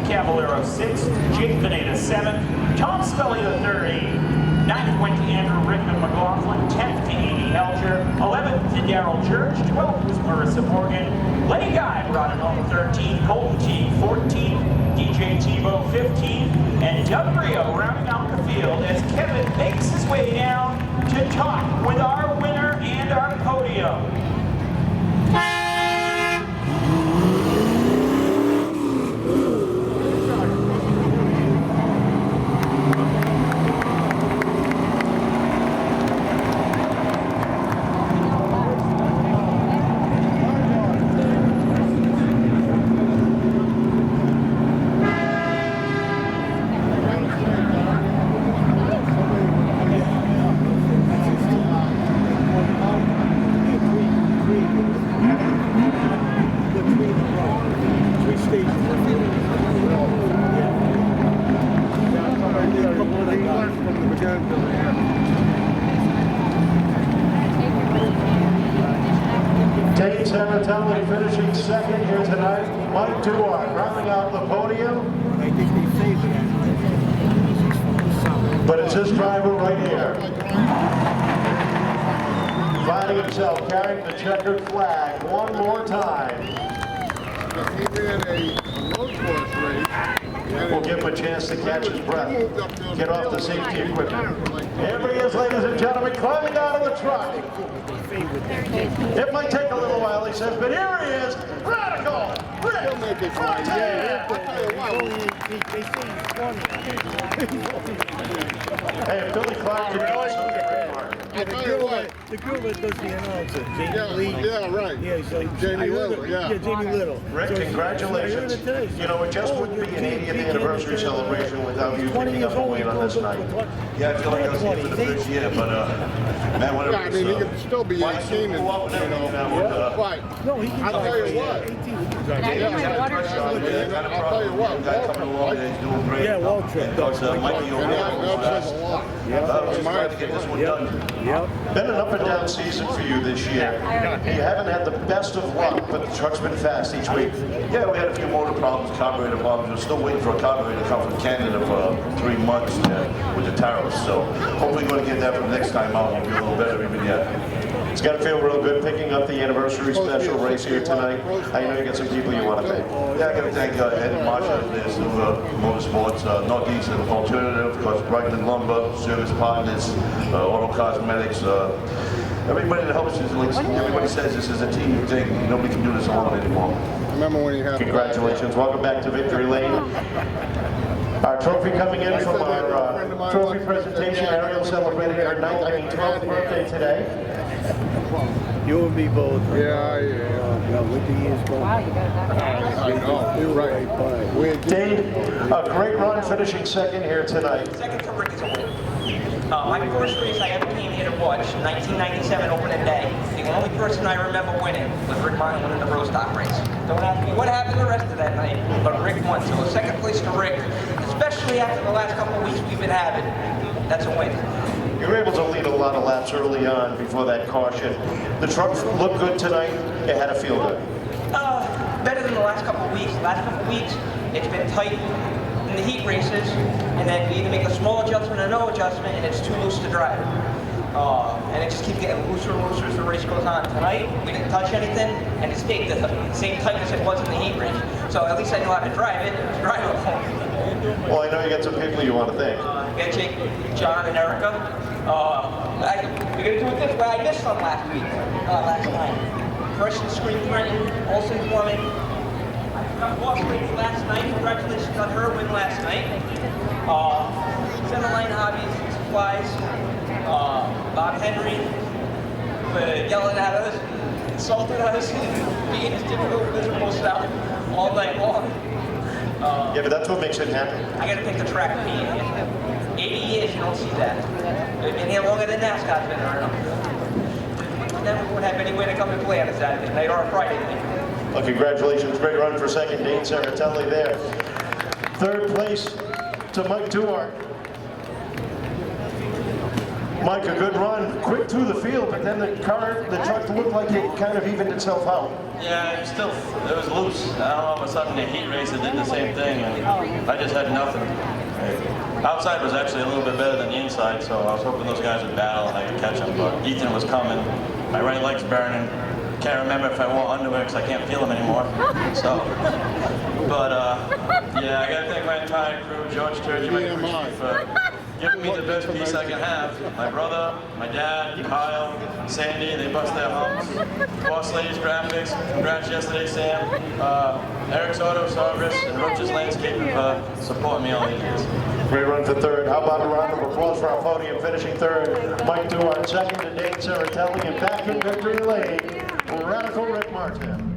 Cavallero 6th, Jake Pineda 7th, Tom Scully the 3rd 8th, 9th went to Andrew Rickman McLaughlin, 10th to Amy Helger, 11th to Daryl Church, 12th was Marissa Morgan, Lenny Guy brought it home 13th, Colton Teague 14th, DJ Tebow 15th, and Doug Rio rounding out the field as Kevin makes his way down to talk with our winner and our podium. Dane Saritelli finishing second here tonight. Mike Duarte rounding out the podium. But it's this driver right here, finding himself carrying the checkered flag one more time. He ran a road course race. We'll give him a chance to catch his breath, get off the safety equipment. Here he is, ladies and gentlemen, climbing out of the truck. It might take a little while, he says, but here he is, Radical Rick Fontaine. Hey, if Billy Clark can do something, the girl that does the announcer, Jamie Lee. Yeah, right. Yeah, so Jamie Little, yeah. Yeah, Jamie Little. Rick, so congratulations. You know, it just wouldn't be an 80th anniversary celebration without you picking up the win on this night. Yeah, I feel like I was here for the first year, but man, whatever. Yeah, I mean, he could still be 18 and, you know, right. No, he can I'll tell you what. 18, he can I'll drive. tell you what. Guy coming along there, he's doing great. Yeah, Walter. Because Mikey over there was fast. I was just trying to get this one done. Been an up and down season for you this year. You haven't had the best of luck, but the truck's been fast each week. Yeah, we had a few motor problems, carburetor problems. We're still waiting for a carburetor to come from Canada for 3 months with the tariffs. So hopefully we're going to get that for the next time out. We'll be a little better even yet. It's got to feel real good picking up the anniversary special race here tonight. I know you got some people you want to thank. Yeah, I got to thank Ed and Marsha and their Silver Motorsports, Northeast Alternative, of course, Brightland Lumber, Service Partners, Auto Cosmetics, everybody that helps us. Like everybody says, this is a team thing. Nobody can do this alone anymore. Remember when you had... Congratulations. Welcome back to Victory Lane. Our trophy coming in from our trophy presentation. Ariel celebrated her 12th birthday today. You and me both. Yeah. With the years going. Wow, you got that. I know, you're right. Dane, a great run finishing second here tonight. Second for Rick is a win. My first race I ever came here to watch, 1997 opening day. The only person I remember winning was Rick Martin winning the Rostock race. Don't ask me what happened the rest of that night, but Rick won. So a second place to Rick, especially after the last couple of weeks we've been having. That's a win. You were able to lead a lot of laps early on before that caution. The truck looked good tonight. It had to feel good. Better than the last couple of weeks. Last couple of weeks, it's been tight in the heat races, and then we either make a small adjustment or no adjustment, and it's too loose to drive. And it just keeps getting looser and looser as the race goes on. Tonight, we didn't touch anything, and it stayed the same tightness it was in the heat race. So at least I know how to drive it. Drive it home. Well, I know you got some people you want to thank. We got Jake, John, and Erica. We're going to do it this way. I missed some last night. Person screen printing, Olsen Plumbing. I lost last night. Congratulations on her win last night. Centerline Hobbies and Supplies. Bob Henry for yelling at us, insulted us, being as difficult, miserable self all night long. Yeah, but that's what makes it happen. I got to pick the track P. 80 years, you don't see that. They've been here longer than NASCAR's been around. Never would have anywhere to come and play on a Saturday night or a Friday night. Well, congratulations. Great run for second. Dane Saritelli there. Third place to Mike Duarte. Mike, a good run, quick through the field, but then the truck looked like it kind of evened itself out. Yeah, it was loose. And all of a sudden the heat race, it did the same thing, and I just had nothing. Outside was actually a little bit better than the inside, so I was hoping those guys would battle and I could catch them, but Ethan was coming. My right leg's burning. Can't remember if I wore underwear because I can't feel them anymore. So, but yeah, I gotta thank my entire crew, George Turgey, my crew, for giving me the best piece I can have. My brother, my dad, Kyle, Sandy, they bust their humps. Boss Ladies Graphics, congrats yesterday, Sam. Eric's Auto Service and Roach's Landscaping for supporting me all these years. Great run for third. How about a round of applause for our podium finishing third? Mike Duarte second, and Dane Saritelli, and back in victory lane, Radical Rick Martin.